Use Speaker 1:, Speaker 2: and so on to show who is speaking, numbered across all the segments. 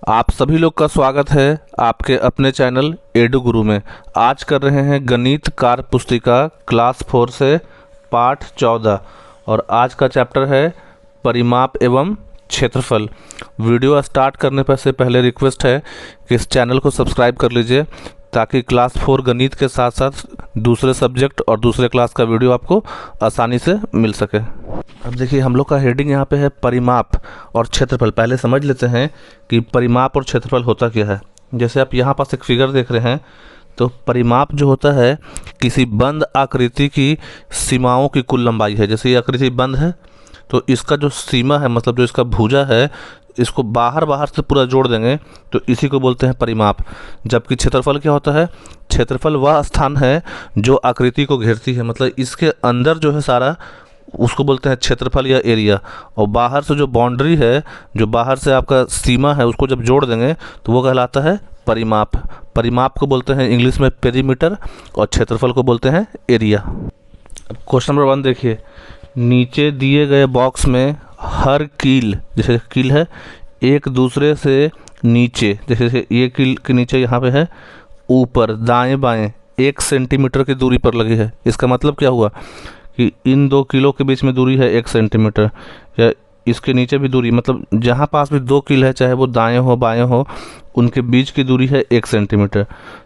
Speaker 1: आप सभी लोग का स्वागत है आपके अपने चैनल एडू गुरु में। आज कर रहे हैं गणित कार्य पुस्तिका क्लास 4 से पाठ 14 और आज का चैप्टर है परिमाप एवं क्षेत्रफल। वीडियो स्टार्ट करने पर से पहले रिक्वेस्ट है कि इस चैनल को सब्सक्राइब कर लीजिए ताकि क्लास 4 गणित के साथ साथ दूसरे सब्जेक्ट और दूसरे क्लास का वीडियो आपको आसानी से मिल सके। अब देखिए हम लोग का हेडिंग यहाँ पे है परिमाप और क्षेत्रफल। पहले समझ लेते हैं कि परिमाप और क्षेत्रफल होता क्या है। जैसे आप यहाँ पास एक फिगर देख रहे हैं तो परिमाप जो होता है किसी बंद आकृति की सीमाओं की कुल लंबाई है। जैसे ये आकृति बंद है तो इसका जो सीमा है मतलब जो इसका भुजा है इसको बाहर से पूरा जोड़ देंगे तो इसी को बोलते हैं परिमाप। जबकि क्षेत्रफल क्या होता है, क्षेत्रफल वह स्थान है जो आकृति को घेरती है, मतलब इसके अंदर जो है सारा उसको बोलते हैं क्षेत्रफल या एरिया। और बाहर से जो बाउंड्री है, जो बाहर से आपका सीमा है, उसको जब जोड़ देंगे तो वो कहलाता है परिमाप। परिमाप को बोलते हैं इंग्लिश में पेरीमीटर और क्षेत्रफल को बोलते हैं एरिया। अब क्वेश्चन नंबर 1 देखिए, नीचे दिए गए बॉक्स में हर कील, जैसे कील है एक दूसरे से नीचे, जैसे ये कील के नीचे यहाँ पे है ऊपर दाएं बाएं 1 सेंटीमीटर की दूरी पर लगी है। इसका मतलब क्या हुआ कि इन दो कीलों के बीच में दूरी है 1 सेंटीमीटर, या इसके नीचे भी दूरी, मतलब जहाँ पास भी 2 कील है चाहे वो दाएं हो बाएं हो उनके बीच की दूरी है 1 सेंटीमीटर।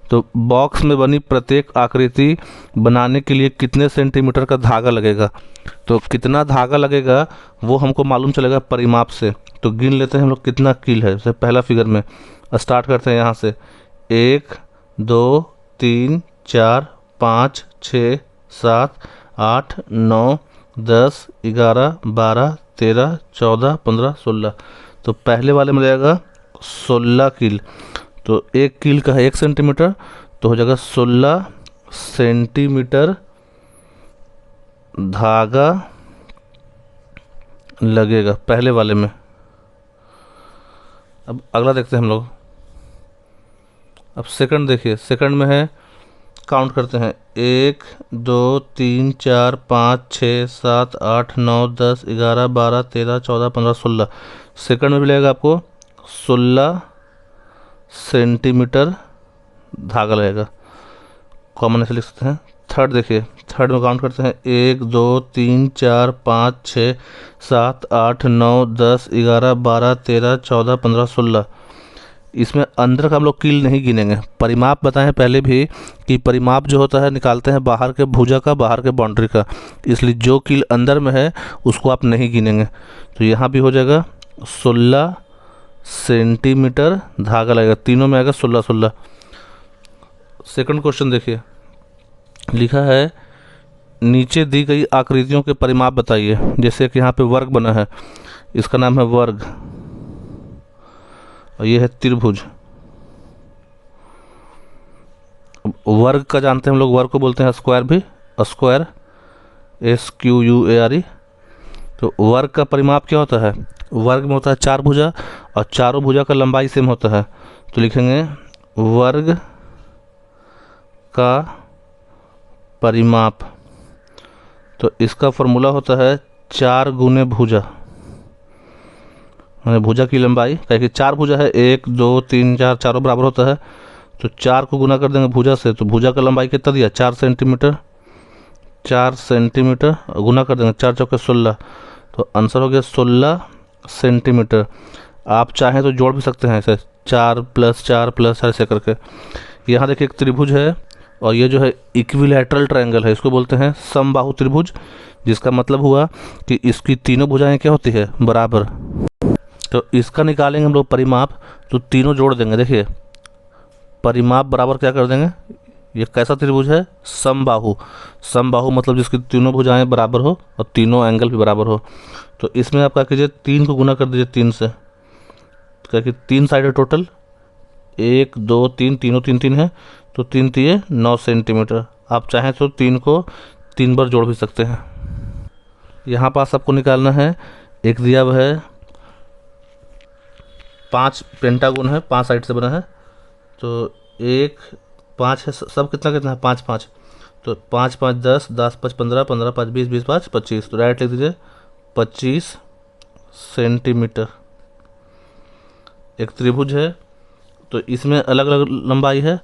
Speaker 1: तो बॉक्स में बनी प्रत्येक आकृति बनाने के लिए कितने सेंटीमीटर का धागा लगेगा, तो कितना धागा लगेगा वो हमको मालूम चलेगा परिमाप से। तो गिन लेते हैं हम लोग कितना कील है। जैसे पहला फिगर में स्टार्ट करते हैं यहाँ से 1 2 3 4 5 6 7 8 9 10 11 12 13 14 15 16। तो पहले वाले में जाएगा 16 कील। तो एक कील का है 1 सेंटीमीटर तो हो जाएगा 16 सेंटीमीटर धागा लगेगा पहले वाले में। अब अगला देखते हैं हम लोग। अब सेकंड देखिए, सेकंड में है, काउंट करते हैं 1 2 3 4 5 6 7 8 9 10 11 12 13 14 15 16। सेकंड में भी लगेगा आपको 16 सेंटीमीटर धागा लगेगा, कॉमन ऐसे लिख सकते हैं। थर्ड देखिए, थर्ड में काउंट करते हैं 1 2 3 4 5 6 7 8 9 10 11 12 13 14 15 16। इसमें अंदर का हम लोग कील नहीं गिनेंगे। परिमाप बताएं पहले भी कि परिमाप जो होता है निकालते हैं बाहर के भुजा का, बाहर के बाउंड्री का, इसलिए जो कील अंदर में है उसको आप नहीं गिनेंगे। तो यहाँ भी हो जाएगा 16 सेंटीमीटर धागा लगेगा, तीनों में आएगा 16 16। सेकंड क्वेश्चन देखिए, लिखा है नीचे दी गई आकृतियों के परिमाप बताइए। जैसे कि यहाँ पे वर्ग बना है, इसका नाम है वर्ग, और ये है त्रिभुज। वर्ग का जानते हैं हम लोग, वर्ग को बोलते हैं स्क्वायर भी, स्क्वायर SQUARE। तो वर्ग का परिमाप क्या होता है, वर्ग में होता है 4 भुजा और चारों भुजा का लंबाई सेम होता है। तो लिखेंगे वर्ग का परिमाप। तो इसका फॉर्मूला होता है 4 गुने भुजा, मैंने भुजा की लंबाई, कहे कि 4 भुजा है 1 2 3 4, चारों बराबर होता है तो 4 को गुना कर देंगे भुजा से, तो भुजा का लंबाई कितना दिया 4 सेंटीमीटर, 4 सेंटीमीटर गुना कर देंगे 4 चौके 16। तो आंसर हो गया 16 सेंटीमीटर। आप चाहें तो जोड़ भी सकते हैं ऐसे 4 + 4 + ऐसे करके। यहाँ देखिए एक त्रिभुज है और ये जो है इक्विलैटरल ट्रायंगल है, इसको बोलते हैं समबाहु त्रिभुज, जिसका मतलब हुआ कि इसकी तीनों भुजाएं क्या होती है बराबर। तो इसका निकालेंगे हम लोग परिमाप, तो तीनों जोड़ देंगे। देखिए परिमाप बराबर क्या कर देंगे, ये कैसा त्रिभुज है समबाहु, समबाहु मतलब जिसकी तीनों भुजाएं बराबर हो और तीनों एंगल भी बराबर हो। तो इसमें आप क्या कीजिए 3 को गुना कर दीजिए 3 से, क्या कि 3 साइड है टोटल, 1 2 3, तीनों 3 3 है तो 3 3 9 सेंटीमीटर। आप चाहें तो 3 को 3 बार जोड़ भी सकते हैं। यहाँ पास आपको निकालना है, एक दिया हुआ है 5 पेंटागोन है, 5 साइड से बना है, तो 1 5 है, सब कितना कितना है 5 5, तो 5 5 10 10 5 15 15 5 20 20 5 25। तो डायरेक्ट लिख दीजिए 25 सेंटीमीटर। एक त्रिभुज है, तो इसमें अलग अलग लंबाई है,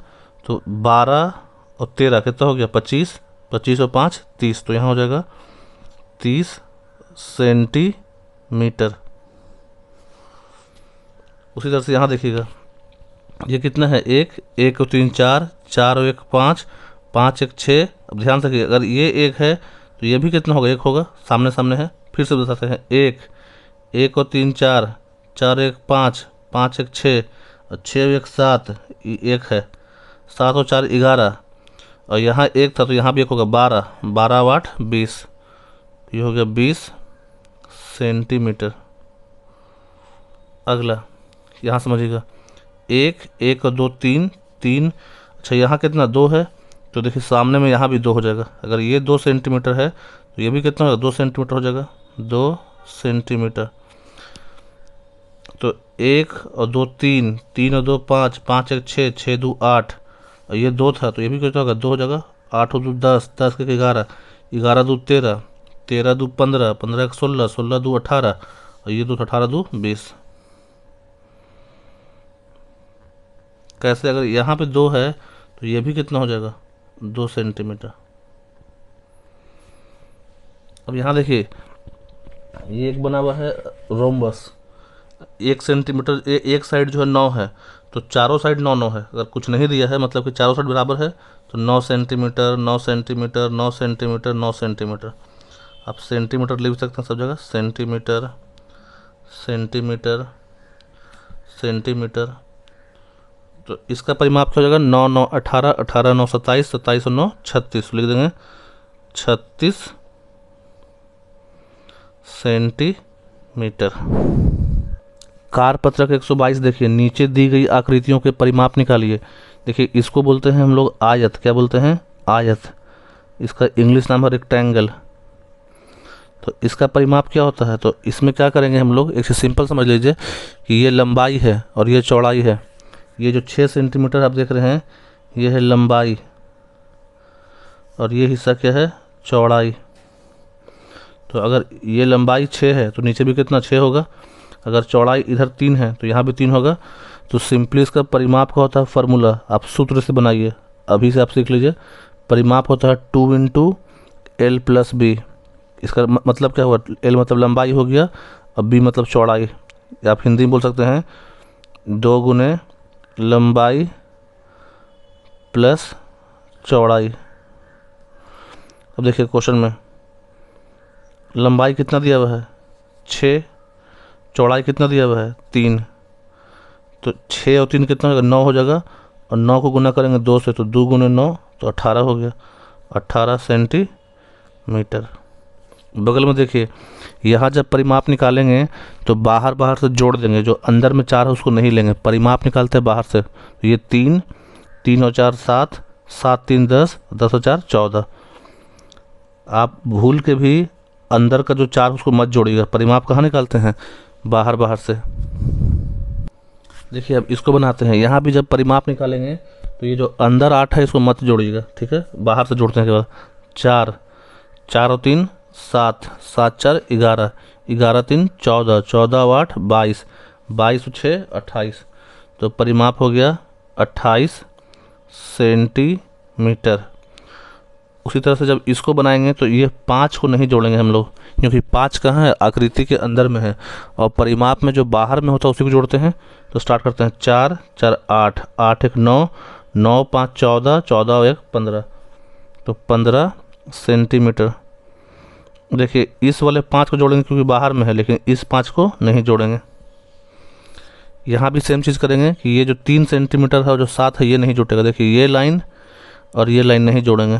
Speaker 1: तो 12 और 13 कितना हो गया 25, 25 और 5 30, तो यहाँ हो जाएगा 30 सेंटीमीटर। उसी तरह से यहाँ देखिएगा, ये कितना है, एक और 3 4, 4 और 1 5, 5 1 6। अब ध्यान से देखिए, अगर ये एक है तो ये भी कितना होगा, एक होगा, सामने सामने है। फिर से बताते हैं, एक और 3 4, 4 1 5, 5 1 6, और 6 और 1 7, एक है, 7 और 4 11, और यहाँ एक था तो यहाँ भी एक होगा, 12, 12 और 8 20, ये हो गया 20 सेंटीमीटर। अगला यहाँ समझिएगा, एक और 2 3 3, अच्छा यहाँ कितना 2 है, तो देखिए सामने में यहाँ भी 2 हो जाएगा। अगर ये 2 सेंटीमीटर है तो ये भी कितना होगा, 2 सेंटीमीटर हो जाएगा, 2 सेंटीमीटर। तो 1 और 2 3, 3 और 2 5, 5 1 6, 6 2 8, और ये 2 था तो ये भी कितना होगा, 2 हो जाएगा, 8 और 2 10, 10 के 11, 11 2 13, 13 2 15, 15 1 16, 16 2 18, और ये 2 18 2 20। कैसे, अगर यहाँ पे 2 है तो ये भी कितना हो जाएगा, 2 सेंटीमीटर। अब यहाँ देखिए, ये एक बना हुआ है रोम्बस, 1 सेंटीमीटर, एक साइड जो है 9 है, तो चारों साइड 9 9 है। अगर कुछ नहीं दिया है मतलब कि चारों साइड बराबर है, तो 9 सेंटीमीटर 9 सेंटीमीटर 9 सेंटीमीटर 9 सेंटीमीटर। आप सेंटीमीटर लिख सकते हैं सब जगह, सेंटीमीटर सेंटीमीटर सेंटीमीटर। तो इसका परिमाप क्या हो जाएगा, 9 9 18, 18 9 27, 27 और 9 36, लिख देंगे 36 सेंटीमीटर। कारपत्रक 122 देखिए, नीचे दी गई आकृतियों के परिमाप निकालिए। देखिए इसको बोलते हैं हम लोग आयत, क्या बोलते हैं, आयत। इसका इंग्लिश नाम है रेक्टेंगल। तो इसका परिमाप क्या होता है, तो इसमें क्या करेंगे हम लोग, एक सिंपल समझ लीजिए कि ये लंबाई है और ये चौड़ाई है। ये जो 6 सेंटीमीटर आप देख रहे हैं, ये है लंबाई, और ये हिस्सा क्या है, चौड़ाई। तो अगर ये लंबाई 6 है तो नीचे भी कितना 6 होगा। अगर चौड़ाई इधर 3 है तो यहाँ भी 3 होगा। तो सिंपली इसका परिमाप का होता है फार्मूला, आप सूत्र से बनाइए, अभी से आप सीख लीजिए। परिमाप होता है 2 इंटू एल प्लस बी। इसका मतलब क्या हुआ, एल मतलब लंबाई हो गया, अब बी मतलब चौड़ाई। आप हिंदी में बोल सकते हैं 2 गुने लंबाई प्लस चौड़ाई। अब देखिए क्वेश्चन में लंबाई कितना दिया हुआ है 6, चौड़ाई कितना दिया हुआ है 3, तो 6 और 3 कितना होगा 9 हो जाएगा, और 9 को गुना करेंगे 2 से, तो 2 गुने 9 तो 18 हो गया, 18 सेंटीमीटर। बगल में देखिए, यहाँ जब परिमाप निकालेंगे तो बाहर बाहर से जोड़ देंगे, जो अंदर में 4 है उसको नहीं लेंगे, परिमाप निकालते हैं बाहर से। तो ये 3, 3 और 4 7, 7 3 10, 10 और 4 14। आप भूल के भी अंदर का जो 4 उसको मत जोड़िएगा, परिमाप कहाँ निकालते हैं, बाहर बाहर से। देखिए अब इसको बनाते हैं, यहाँ भी जब परिमाप निकालेंगे तो ये जो अंदर 8 है इसको मत जोड़िएगा, ठीक है, बाहर से जोड़ते हैं केवल। 4, 4 और 3 7, 7 4 11, 11 3 14, 14 और 8 22, 22 और 6 28। तो परिमाप हो गया 28 सेंटीमीटर। उसी तरह से जब इसको बनाएंगे तो ये 5 को नहीं जोड़ेंगे हम लोग, क्योंकि 5 कहाँ है, आकृति के अंदर में है, और परिमाप में जो बाहर में होता है उसी को जोड़ते हैं। तो स्टार्ट करते हैं, 4 4 8, 8 1 9, 9 5 14, 14 और 1 15, तो 15 सेंटीमीटर। देखिए इस वाले 5 को जोड़ेंगे क्योंकि बाहर में है, लेकिन इस 5 को नहीं जोड़ेंगे। यहाँ भी सेम चीज़ करेंगे कि ये जो 3 सेंटीमीटर है और जो 7 है ये नहीं जुटेगा। देखिए ये लाइन और ये लाइन नहीं जोड़ेंगे,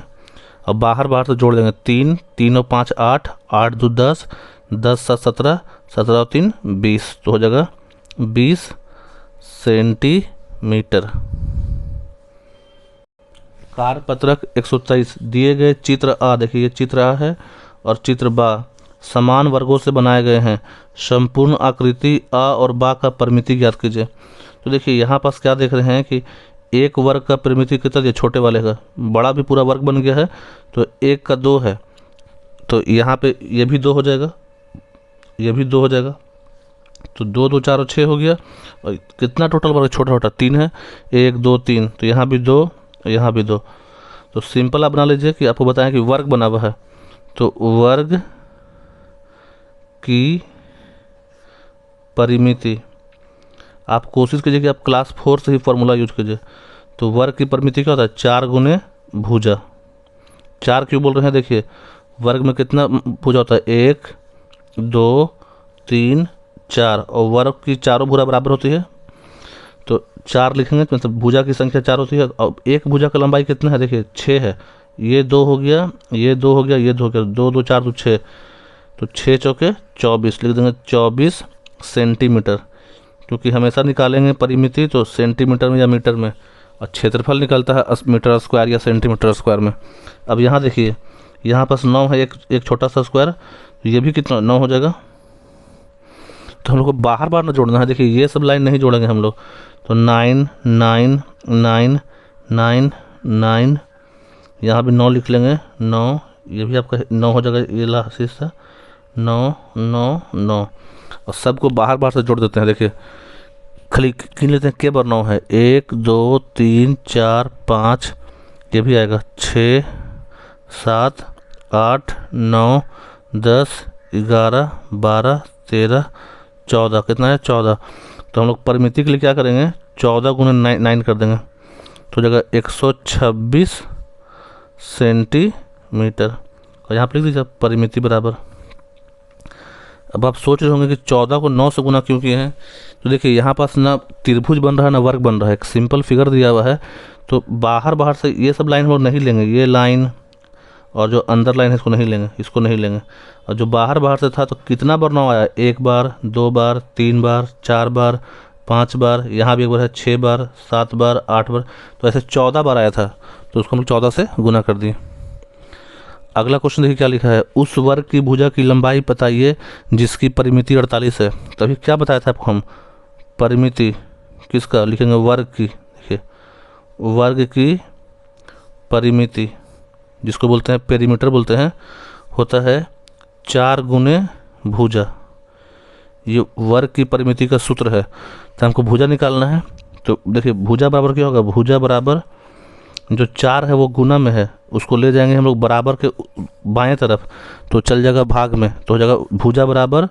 Speaker 1: अब बाहर बाहर से जोड़ देंगे। 3 3 और 5 8, 8 2 10, 10 7 17, 17 और 3 20, तो हो जाएगा 20 सेंटीमीटर। कारपत्रक 123 दिए गए चित्र आ, देखिए ये चित्र आ है और चित्र बा समान वर्गों से बनाए गए हैं। संपूर्ण आकृति आ और बा का परिमिति ज्ञात कीजिए। तो देखिए यहाँ पास क्या देख रहे हैं कि एक वर्ग का परिमिति कितना दिया, छोटे वाले का, बड़ा भी पूरा वर्ग बन गया है, तो 1 का 2 है, तो यहाँ पे ये भी 2 हो जाएगा, ये भी 2 हो जाएगा, तो 2 2 4 और 6 हो गया। और कितना टोटल वर्ग, छोटा छोटा 3 है, 1 2 3, तो यहाँ भी 2, यहाँ भी 2। तो सिंपल आप बना लीजिए कि आपको बताएं कि वर्ग बना हुआ है, तो वर्ग की परिमिति, आप कोशिश कीजिए कि आप क्लास 4 से ही फॉर्मूला यूज कीजिए। तो वर्ग की परिमिति क्या होता है, 4 गुने भुजा। 4 क्यों बोल रहे हैं, देखिए वर्ग में कितना भुजा होता है, 1 2 3 4, और वर्ग की चारों भुजा बराबर होती है, तो 4 लिखेंगे, मतलब भुजा की संख्या 4 होती है। और एक भुजा का लंबाई कितना है, देखिए 6 है, ये 2 हो गया, ये 2 हो गया, ये 2 हो गया, 2 2 4 2 6, तो 6 चौके 24, लिख देंगे 24 सेंटीमीटर, क्योंकि हमेशा निकालेंगे परिमिति तो सेंटीमीटर में या मीटर में, और क्षेत्रफल निकलता है मीटर स्क्वायर या सेंटीमीटर स्क्वायर में। अब यहाँ देखिए, यहाँ पास 9 है, एक छोटा सा स्क्वायर, तो ये भी कितना 9 हो जाएगा। तो हम लोग को बाहर बाहर ना जोड़ना है, देखिए ये सब लाइन नहीं जोड़ेंगे हम लोग, तो 9 9 9 9 9, यहाँ भी 9 लिख लेंगे, 9, ये भी आपका 9 हो जाएगा, ये लास्ट हिस्सा 9 9 9, और सबको बाहर बाहर से जोड़ देते हैं। देखिए खाली गिन लेते हैं, के बार 9 है, 1 2 3 4 5, ये भी आएगा 6 7 8 9 10 11 12 13 14, कितना है 14। तो हम लोग परिमिति के लिए क्या करेंगे, 14 गुना 9 कर देंगे, तो जगह 126 सेंटीमीटर, और यहाँ पर लिख दीजिए परिमिति बराबर। अब आप सोच रहे होंगे कि 14 को 9 से गुना क्यों किए हैं, तो देखिए यहाँ पास ना त्रिभुज बन रहा है ना वर्ग बन रहा है, एक सिंपल फिगर दिया हुआ है, तो बाहर बाहर से ये सब लाइन हम लोग नहीं लेंगे, ये लाइन और जो अंदर लाइन है इसको नहीं लेंगे, इसको नहीं लेंगे। और जो बाहर बाहर से था, तो कितना बार 9 आया, 1 बार 2 बार 3 बार 4 बार 5 बार, यहाँ भी एक बार है 6 बार 7 बार 8 बार, तो ऐसे 14 बार आया था, तो उसको हम 14 से गुना कर दिए। अगला क्वेश्चन देखिए क्या लिखा है, उस वर्ग की भुजा की लंबाई बताइए जिसकी परिमिति 48 है। तभी क्या बताया था आपको हम, परिमिति किसका लिखेंगे, वर्ग की। देखिए वर्ग की परिमिति, जिसको बोलते हैं पेरीमीटर बोलते हैं, होता है 4 गुने भुजा। ये वर्ग की परिमिति का सूत्र है, तो हमको भुजा निकालना है। तो देखिए भुजा बराबर क्या होगा, भुजा बराबर जो 4 है वो गुना में है, उसको ले जाएंगे हम लोग बराबर के बाएं तरफ, तो चल जाएगा भाग में, तो हो जाएगा भुजा बराबर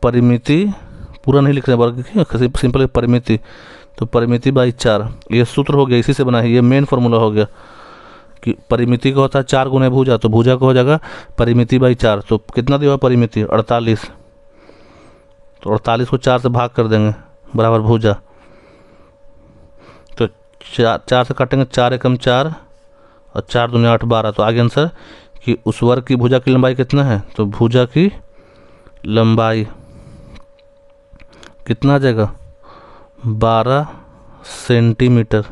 Speaker 1: परिमिति, पूरा नहीं लिख रहे वर्ग की, सिंपल परिमिति, तो परिमिति बाई 4, ये सूत्र हो गया, इसी से बना है, ये मेन फार्मूला हो गया कि परिमिति का होता है 4 गुने भुजा, तो भुजा का हो जाएगा परिमिति बाई 4। तो कितना दिया परिमिति, 48, तो 48 को 4 से भाग कर देंगे बराबर भुजा, तो 4 से काटेंगे, 4 एकम 4 और 4 दूनी 8 12, तो आगे आंसर कि उस वर्ग की भुजा की लंबाई कितना है, तो भुजा की लंबाई कितना आ जाएगा, 12 सेंटीमीटर।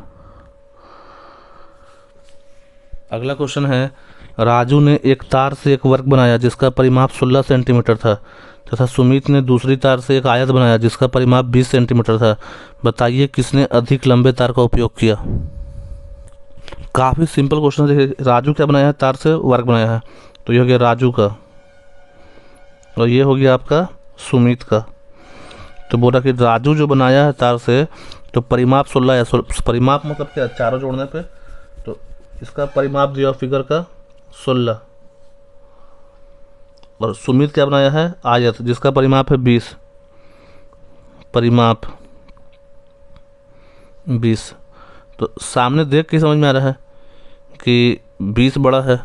Speaker 1: अगला क्वेश्चन है, राजू ने एक तार से एक वर्ग बनाया जिसका परिमाप 16 सेंटीमीटर था, तथा सुमित ने दूसरी तार से एक आयत बनाया जिसका परिमाप 20 सेंटीमीटर था। बताइए किसने अधिक लंबे तार का उपयोग किया। काफ़ी सिंपल क्वेश्चन है। देखिए राजू क्या बनाया है, तार से वर्ग बनाया है, तो ये हो गया राजू का, और ये हो गया आपका सुमित का। तो बोला कि राजू जो बनाया है तार से, तो परिमाप 16 है, परिमाप मतलब क्या, चारों जोड़ने पे, तो इसका परिमाप दिया फिगर का 16, और सुमित क्या बनाया है, आयत, जिसका परिमाप है 20, परिमाप 20। तो सामने देख के समझ में आ रहा है कि 20 बड़ा है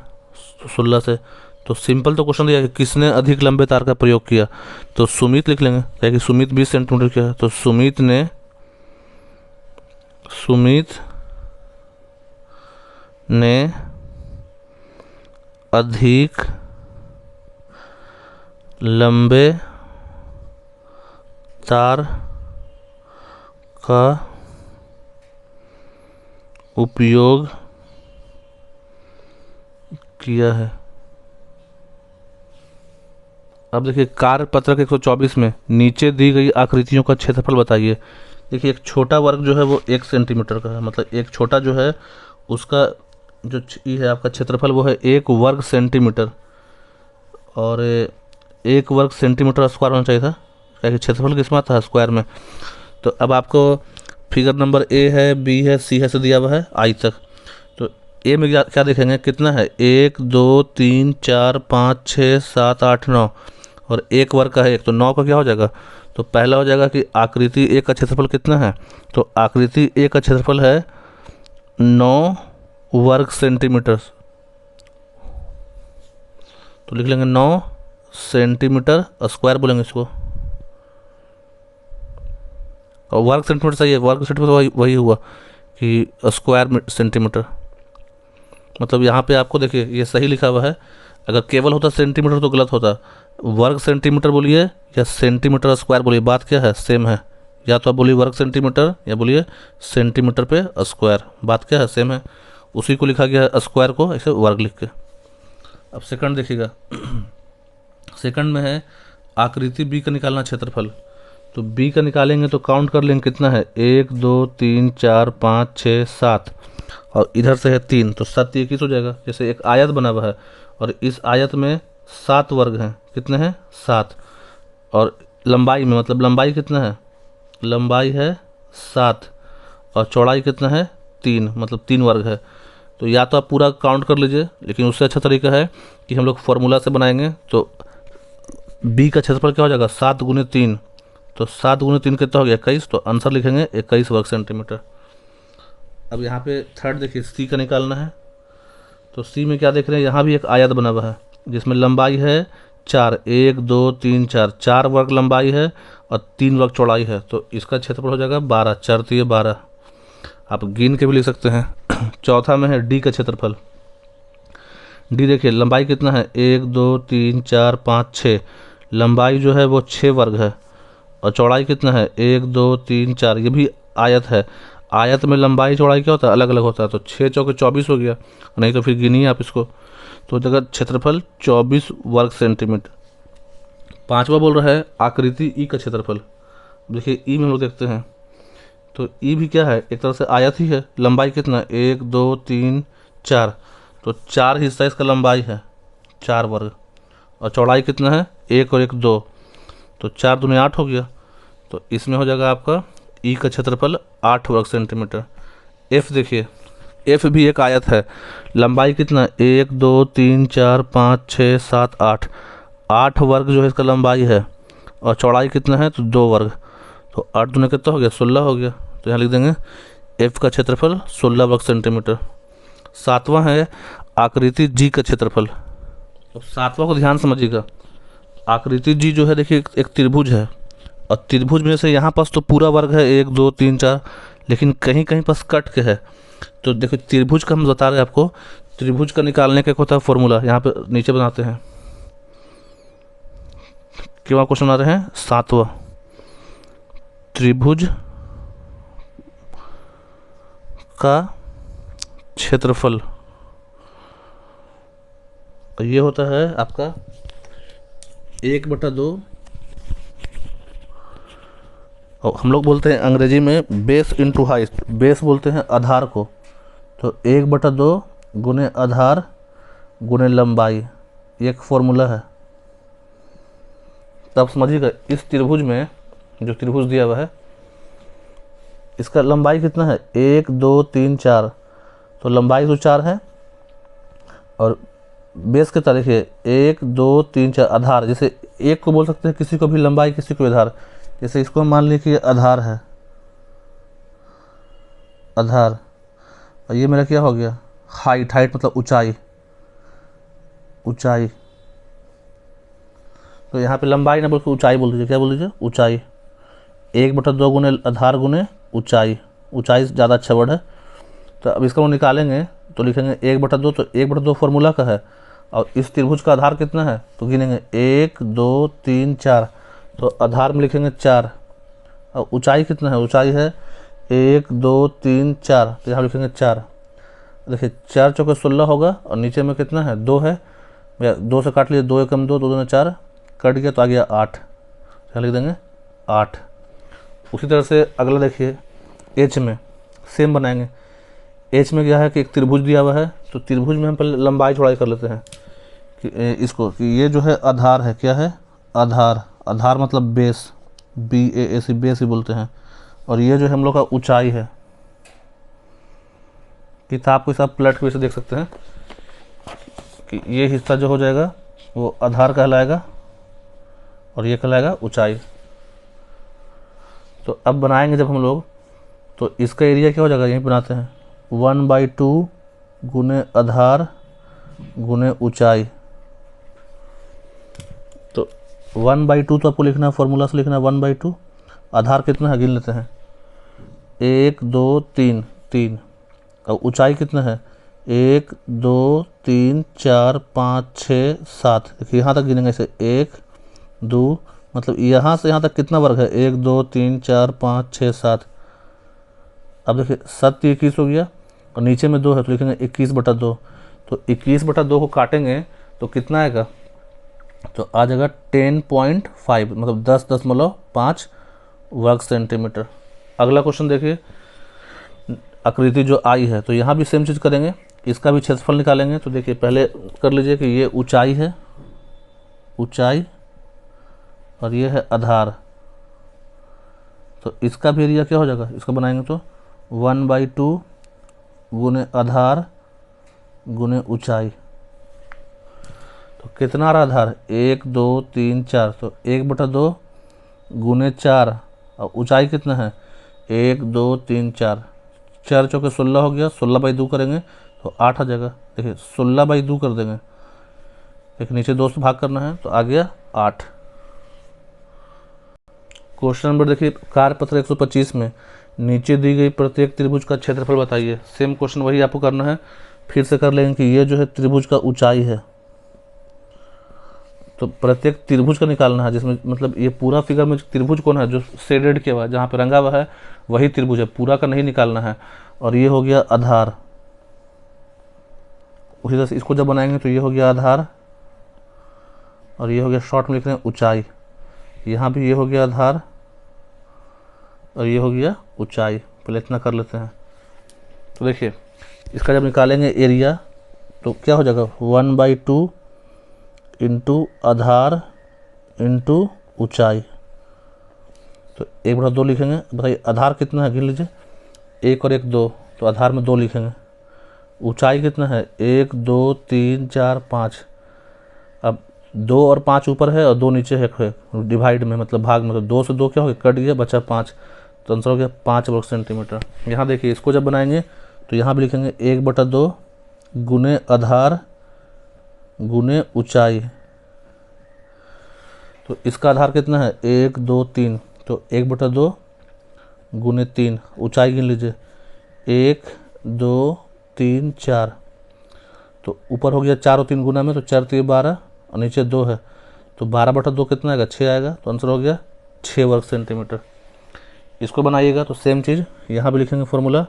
Speaker 1: 16 से, तो सिंपल तो क्वेश्चन दिया कि किसने अधिक लंबे तार का प्रयोग किया, तो सुमित लिख लेंगे, क्या कि सुमित 20 सेंटीमीटर किया है, तो सुमित ने अधिक लंबे तार का उपयोग किया है। अब देखिए कार्य पत्रक 124 में नीचे दी गई आकृतियों का क्षेत्रफल बताइए। देखिए एक छोटा वर्ग जो है वो 1 सेंटीमीटर का है, मतलब एक छोटा जो है उसका जो ये है आपका क्षेत्रफल वो है 1 वर्ग सेंटीमीटर, और 1 वर्ग सेंटीमीटर स्क्वायर होना चाहिए था, क्या कि क्षेत्रफल किस में आता है, स्क्वायर में। तो अब आपको फिगर नंबर ए है, बी है, सी है से दिया हुआ है आई तक। तो ए में क्या देखेंगे, कितना है, 1 2 3 4 5 6 7 8 9, और 1 वर्ग का है 1, तो 9 का क्या हो जाएगा। तो पहला हो जाएगा कि आकृति ए का क्षेत्रफल कितना है, तो आकृति ए का क्षेत्रफल है 9 वर्ग सेंटीमीटर। तो लिख लेंगे 9 सेंटीमीटर स्क्वायर बोलेंगे इसको, और वर्ग सेंटीमीटर सही है, वर्ग सेंटीमीटर वही हुआ कि स्क्वायर सेंटीमीटर। मतलब यहाँ पे आपको देखिए ये सही लिखा हुआ है, अगर केवल होता सेंटीमीटर तो गलत होता। वर्ग सेंटीमीटर बोलिए या सेंटीमीटर स्क्वायर बोलिए, बात क्या है, सेम है। या तो आप बोलिए वर्ग सेंटीमीटर या बोलिए सेंटीमीटर पे स्क्वायर, बात क्या है, सेम है। उसी को लिखा गया है स्क्वायर को ऐसे वर्ग लिख के। अब सेकंड देखिएगा, सेकंड में है आकृति बी का निकालना क्षेत्रफल। तो बी का निकालेंगे तो काउंट कर लेंगे कितना है, 1 2 3 4 5 6 7, और इधर से है 3, तो 7 21 हो जाएगा। जैसे एक आयत बना हुआ है और इस आयत में 7 वर्ग हैं, कितने हैं, 7, और लंबाई में, मतलब लंबाई कितना है, लंबाई है 7, और चौड़ाई कितना है 3, मतलब 3 वर्ग है। तो या तो आप पूरा काउंट कर लीजिए, लेकिन उससे अच्छा तरीका है कि हम लोग फॉर्मूला से बनाएंगे। तो बी का क्षेत्रफल क्या हो जाएगा, 7 गुने 3, तो 7 गुने 3 कितना हो गया, 21, तो आंसर लिखेंगे 21 वर्ग सेंटीमीटर। अब यहाँ पे थर्ड देखिए सी का निकालना है। तो सी में क्या देख रहे हैं, यहाँ भी एक आयत बना हुआ है जिसमें लंबाई है 4, 1 2 3 4, 4 वर्ग लंबाई है और 3 वर्ग चौड़ाई है। तो इसका क्षेत्रफल हो जाएगा 12, 4 3 12, आप गिन के भी लिख सकते हैं। चौथा में है डी का क्षेत्रफल। डी देखिए लंबाई कितना है, 1 2 3 4 5 6, लंबाई जो है वो 6 वर्ग है, और चौड़ाई कितना है, 1 2 3 4, ये भी आयत है। आयत में लंबाई चौड़ाई क्या होता है, अलग अलग होता है। तो 6 चौके 24 हो गया, नहीं तो फिर गिनिए आप इसको। तो जगह क्षेत्रफल 24 वर्ग सेंटीमीटर। पांचवा बोल रहा है आकृति ई का क्षेत्रफल। देखिए ई में हम लोग देखते हैं, तो ई भी क्या है, एक तरह से आयत ही है। लंबाई कितना, 1 2 3 4, तो 4 हिस्सा इसका लंबाई है, 4 वर्ग, और चौड़ाई कितना है, 1 और 1 2, तो 4 दूनी 8 हो गया। तो इसमें हो जाएगा आपका ई का क्षेत्रफल 8 वर्ग सेंटीमीटर। एफ देखिए, एफ भी एक आयत है, लंबाई कितना, 1 2 3 4 5 6 7 8, 8 वर्ग जो है इसका लंबाई है, और चौड़ाई कितना है, तो 2 वर्ग, तो 8 दूनी कितना हो गया, 16 हो गया। तो यहाँ लिख देंगे एफ का क्षेत्रफल 16 वर्ग सेंटीमीटर। सातवां है आकृति जी का क्षेत्रफल। अब सातवां को ध्यान समझिएगा। आकृति जी जो है देखिए एक त्रिभुज है, और त्रिभुज में से यहाँ पास तो पूरा वर्ग है 1 2 3 4, लेकिन कहीं कहीं पास कट के है। तो देखो त्रिभुज का हम बता रहे हैं आपको, त्रिभुज का निकालने का एक होता है फॉर्मूला, यहाँ पे नीचे बनाते हैं। क्यों क्वेश्चन बना रहे हैं, सातवां त्रिभुज का क्षेत्रफल, ये होता है आपका 1/2, और हम लोग बोलते हैं अंग्रेजी में बेस इंटू हाइट, बेस बोलते हैं आधार को। तो 1/2 गुने आधार गुने लंबाई, एक फॉर्मूला है। तब समझिएगा इस त्रिभुज में, जो त्रिभुज दिया हुआ है, इसका लंबाई कितना है, 1 2 3 4, तो लंबाई तो 4 है, और बेस के तारीख है 1 2 3 4, आधार जैसे एक को बोल सकते हैं किसी को भी लंबाई, किसी को आधार। जैसे इसको मान लीजिए कि ये आधार है, आधार, और ये मेरा क्या हो गया, हाइट, हाइट मतलब ऊंचाई, ऊंचाई। तो यहाँ पे लंबाई ना बोल के ऊंचाई बोल दीजिए, क्या बोल दीजिए, ऊंचाई। 1/2 गुने आधार गुने ऊंचाई, ऊंचाई ज़्यादा अच्छा वर्ड है। तो अब इसका वो निकालेंगे तो लिखेंगे 1/2, तो 1/2 फॉर्मूला का है, और इस त्रिभुज का आधार कितना है, तो गिनेंगे 1 2 3 4, तो आधार में लिखेंगे 4, और ऊंचाई कितना है, ऊंचाई है 1 2 3 4, तो यहाँ लिखेंगे 4। देखिए 4 चौके 16 होगा, और नीचे में कितना है, 2 है, 2 से काट लीजिए, 2 एकम 2, 2 दूनी 4, कट गया तो आ गया 8, यहाँ लिख देंगे 8। उसी तरह से अगला देखिए एच में सेम बनाएंगे। एच में क्या है कि एक त्रिभुज दिया हुआ है, तो त्रिभुज में हम पहले लंबाई चौड़ाई कर लेते हैं कि इसको, कि ये जो है आधार है, क्या है, आधार, आधार मतलब बेस, BAAC, बेस ही बोलते हैं। और ये जो है हम लोग का ऊंचाई है। किताब को सब पलट के वैसे देख सकते हैं कि ये हिस्सा जो हो जाएगा वो आधार कहलाएगा और ये कहलाएगा ऊंचाई। तो अब बनाएंगे जब हम लोग, तो इसका एरिया क्या हो जाएगा, यहीं बनाते हैं 1/2 गुने आधार गुने ऊंचाई। तो 1/2 तो आपको लिखना है, फॉर्मूला से लिखना है 1/2। आधार कितना है गिन लेते हैं, 1 2 3 3। और ऊंचाई कितना है, 1 2 3 4 5 6 7। देखिए यहाँ तक गिनेंगे इसे, 1 2, मतलब यहाँ से यहाँ तक कितना वर्ग है, 1 2 3 4 5 6 7। अब देखिए 7 21 हो गया और नीचे में 2 है तो लिखेंगे 21/2। तो 21/2 को काटेंगे तो कितना आएगा, तो आ जाएगा 10.5, मतलब 10.5 वर्ग सेंटीमीटर। अगला क्वेश्चन देखिए, आकृति जो आई है तो यहाँ भी सेम चीज़ करेंगे, इसका भी क्षेत्रफल निकालेंगे। तो देखिए पहले कर लीजिए कि ये ऊंचाई है, ऊंचाई, और ये है आधार। तो इसका भी एरिया क्या हो जाएगा, इसको बनाएंगे तो 1/2 गुने आधार गुने ऊंचाई। तो कितना आ रहा आधार, 1 2 3 4, तो 1/2 गुने 4। और ऊंचाई कितना है, 1 2 3 4, 4 चौके 16 हो गया, 16/2 करेंगे तो 8 आ जाएगा। देखिए 16/2 कर देंगे, एक नीचे 2 से भाग करना है तो आ गया 8। क्वेश्चन नंबर देखिए, कार्यपत्र 125 में नीचे दी गई प्रत्येक त्रिभुज का क्षेत्रफल बताइए। सेम क्वेश्चन वही आपको करना है, फिर से कर लेंगे कि ये जो है त्रिभुज का ऊंचाई है, तो प्रत्येक त्रिभुज का निकालना है, जिसमें मतलब ये पूरा फिगर में त्रिभुज कौन है, जो शेडेड किया हुआ है, जहाँ पे रंगा हुआ है वही त्रिभुज है, पूरा का नहीं निकालना है। और ये हो गया आधार। उसी तरह से इसको जब बनाएंगे तो ये हो गया आधार और ये हो गया, शॉर्ट में लिख रहे हैं ऊंचाई। यहाँ भी ये हो गया आधार और ये हो गया ऊंचाई। पहले इतना कर लेते हैं। तो देखिए इसका जब निकालेंगे एरिया तो क्या हो जाएगा, 1/2 इंटू आधार इंटू ऊंचाई। तो 1/2 लिखेंगे। बताइए आधार कितना है, गिन लीजिए, 1 और 1 2, तो आधार में 2 लिखेंगे। ऊंचाई कितना है, 1 2 3 4 5। अब 2 और 5 ऊपर है और 2 नीचे है, डिवाइड में मतलब भाग में, तो 2 से 2 क्या हो गया, कट गया, बचा 5, तो आंसर हो गया 5 वर्ग सेंटीमीटर। यहाँ देखिए इसको जब बनाएंगे तो यहाँ भी लिखेंगे 1/2 गुने आधार गुने ऊंचाई। तो इसका आधार कितना है, 1 2 3, तो 1/2 गुने 3। ऊंचाई गिन लीजिए, 1 2 3 4। तो ऊपर हो गया 4 और 3 गुना में, तो 4 3 12 और नीचे 2 है, तो 12/2 कितना आएगा, 6 आएगा। तो आंसर हो गया 6 वर्ग सेंटीमीटर। इसको बनाइएगा तो सेम चीज़ यहाँ भी लिखेंगे फॉर्मूला,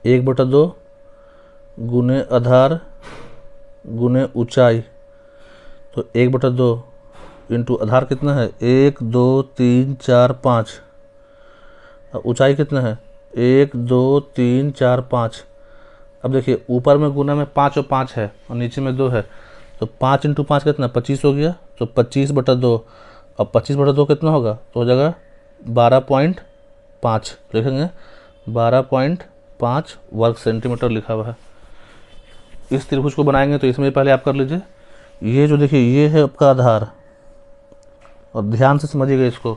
Speaker 1: 1/2 गुने आधार गुने ऊंचाई। तो 1/2 इंटू आधार कितना है, 1 2 3 4 5, और ऊंचाई कितना है, 1 2 3 4 5। अब देखिए ऊपर में गुना में 5 और 5 है और नीचे में 2 है, तो 5 इंटू 5 कितना, 25 हो गया। तो 25/2, अब 25/2 कितना होगा, तो हो जाएगा 12.5। लिखेंगे 12.5 वर्ग सेंटीमीटर लिखा हुआ है। इस त्रिभुज को बनाएंगे तो इसमें पहले आप कर लीजिए, ये जो देखिए ये है आपका आधार, और ध्यान से समझिएगा इसको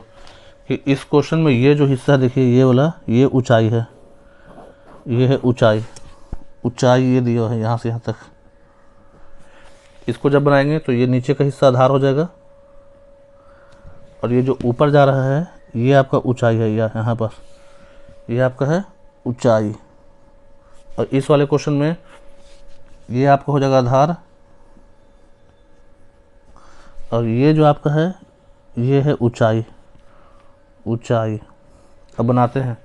Speaker 1: कि इस क्वेश्चन में ये जो हिस्सा देखिए ये वाला, ये ऊंचाई है, ये है ऊंचाई, ऊंचाई ये दिया है यहाँ से यहाँ तक। इसको जब बनाएंगे तो ये नीचे का हिस्सा आधार हो जाएगा और ये जो ऊपर जा रहा है ये आपका ऊंचाई है, यहाँ पर ये आपका है ऊंचाई। और इस वाले क्वेश्चन में ये आपका हो जाएगा आधार और ये जो आपका है ये है ऊंचाई, ऊंचाई। अब बनाते हैं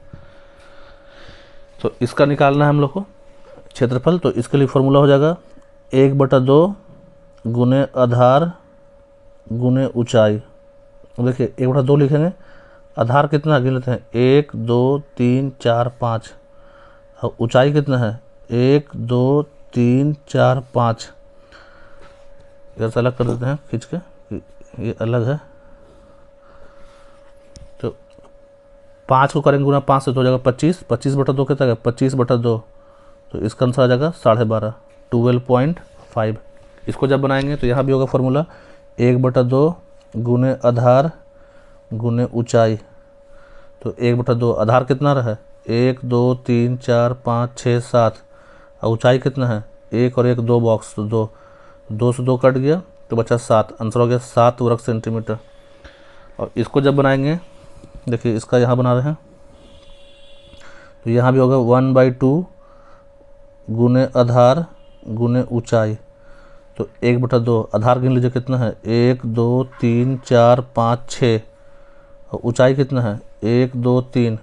Speaker 1: तो इसका निकालना है हम लोग को क्षेत्रफल। तो इसके लिए फॉर्मूला हो जाएगा 1/2 गुने आधार गुने ऊंचाई। देखिए 1/2 लिखेंगे, आधार कितना गिन लेते हैं, 1 2 3 4 5, और ऊंचाई कितना है, 1 2 3 4 5। इधर से अलग कर देते हैं खींच के, ये अलग है। तो 5 को करेंगे गुना 5 से तो हो जाएगा 25, 25/2 कितना है 25/2, तो इसका आंसर आ जाएगा 12.5, 12.5। इसको जब बनाएंगे तो यहाँ भी होगा फॉर्मूला 1/2 गुने आधार गुने ऊंचाई। तो 1/2 आधार कितना रहा है 1 2 3 4 5 6 7, और ऊंचाई कितना है 1 और 1 2 बॉक्स, तो 2 से 2 कट गया तो बचा 7, आंसर हो गया 7 वर्ग सेंटीमीटर। और इसको जब बनाएंगे, देखिए इसका यहाँ बना रहे हैं, तो यहाँ भी होगा 1/2 गुने आधार गुने ऊंचाई। तो 1/2 आधार गिन लीजिए कितना है 1 2 3 4 5 6, और ऊंचाई कितना है 1 2 3।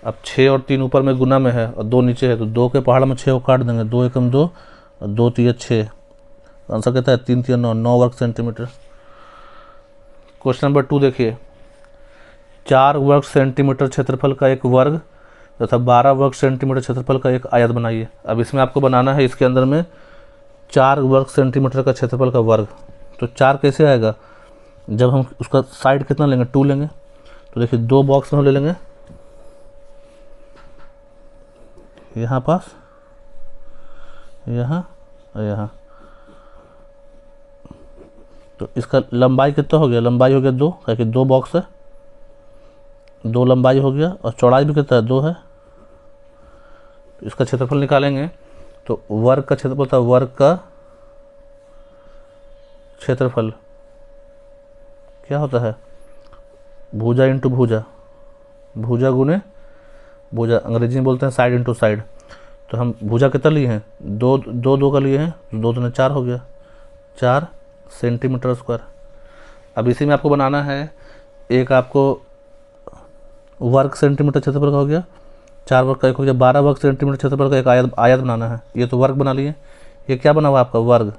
Speaker 1: अब 6 और 3 ऊपर में गुना में है और 2 नीचे है, तो 2 के पहाड़ में 6 को काट देंगे, 2 एकम 2 और 2 3 6, आंसर कहता है 3 3 9, 9 वर्ग सेंटीमीटर। क्वेश्चन नंबर 2 देखिए, 4 वर्ग सेंटीमीटर क्षेत्रफल का एक वर्ग तथा 12 वर्ग सेंटीमीटर क्षेत्रफल का एक आयत बनाइए। अब इसमें आपको बनाना है, इसके अंदर में 4 वर्ग सेंटीमीटर का क्षेत्रफल का वर्ग। तो 4 कैसे आएगा, जब हम उसका साइड कितना लेंगे 2 लेंगे। तो देखिए 2 बॉक्स में हम ले लेंगे यहाँ पास, यहाँ और यहाँ। तो इसका लंबाई कितना हो गया, लंबाई हो गया 2, क्योंकि 2 बॉक्स है, 2 लंबाई हो गया, और चौड़ाई भी कितना है 2 है। तो इसका क्षेत्रफल निकालेंगे, तो वर्ग का क्षेत्रफल था, वर्ग का क्षेत्रफल क्या होता है भुजा इंटू भुजा, भुजा गुने भुजा, अंग्रेजी में बोलते हैं साइड इंटू साइड। तो हम भुजा कितना लिए हैं 2 का लिए हैं, 2 दूने 4 हो गया, 4 सेंटीमीटर स्क्वायर। अब इसी में आपको बनाना है, एक आपको वर्ग सेंटीमीटर क्षेत्रफल का हो गया, 4 वर्ग का एक हो गया, 12 वर्ग सेंटीमीटर क्षेत्रफल का एक आयत बनाना है। ये तो वर्ग बना लिए, ये क्या बना हुआ आपका वर्ग।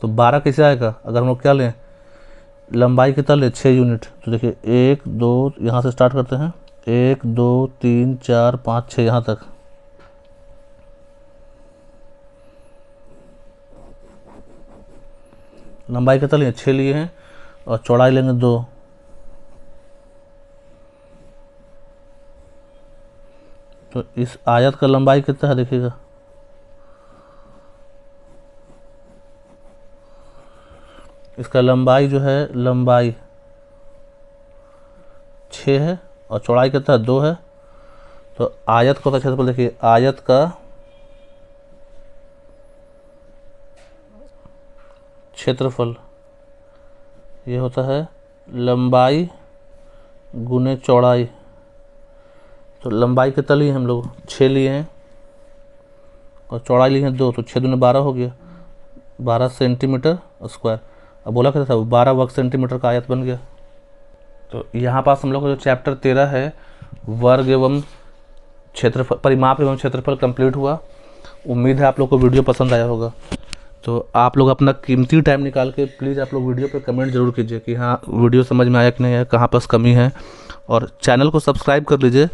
Speaker 1: तो 12 कैसे आएगा, अगर हम लोग क्या लें लंबाई कितना ले 6 यूनिट। तो देखिए 1 2 यहाँ से स्टार्ट करते हैं, 1 2 3 4 5 6 यहाँ तक। लंबाई कितना लिए 6 लिए हैं, और चौड़ाई लेंगे 2। तो इस आयत का लंबाई कितना है देखिएगा, इसका लंबाई जो है लंबाई 6 है और चौड़ाई कितना है 2 है। तो आयत का क्षेत्रफल देखिए, आयत का क्षेत्रफल ये होता है लंबाई गुने चौड़ाई। तो लंबाई कितना लिए हम लोग 6 लिए हैं, और चौड़ाई लिए हैं 2, तो 6 दूने 12 हो गया, 12 सेंटीमीटर स्क्वायर। अब बोला क्या था 12 वर्ग सेंटीमीटर का आयत बन गया। तो यहाँ पास हम लोग का जो चैप्टर 13 है वर्ग एवं क्षेत्रफल, परिमाप एवं क्षेत्रफल कंप्लीट हुआ। उम्मीद है आप लोग को वीडियो पसंद आया होगा। तो आप लोग अपना कीमती टाइम निकाल के प्लीज़ आप लोग वीडियो पे कमेंट जरूर कीजिए कि हाँ वीडियो समझ में आया कि नहीं है, कहाँ पास कमी है, और चैनल को सब्सक्राइब कर लीजिए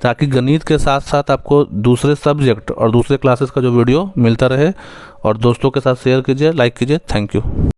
Speaker 1: ताकि गणित के साथ साथ आपको दूसरे सब्जेक्ट और दूसरे क्लासेस का जो वीडियो मिलता रहे। और दोस्तों के साथ शेयर कीजिए, लाइक कीजिए। Thank you.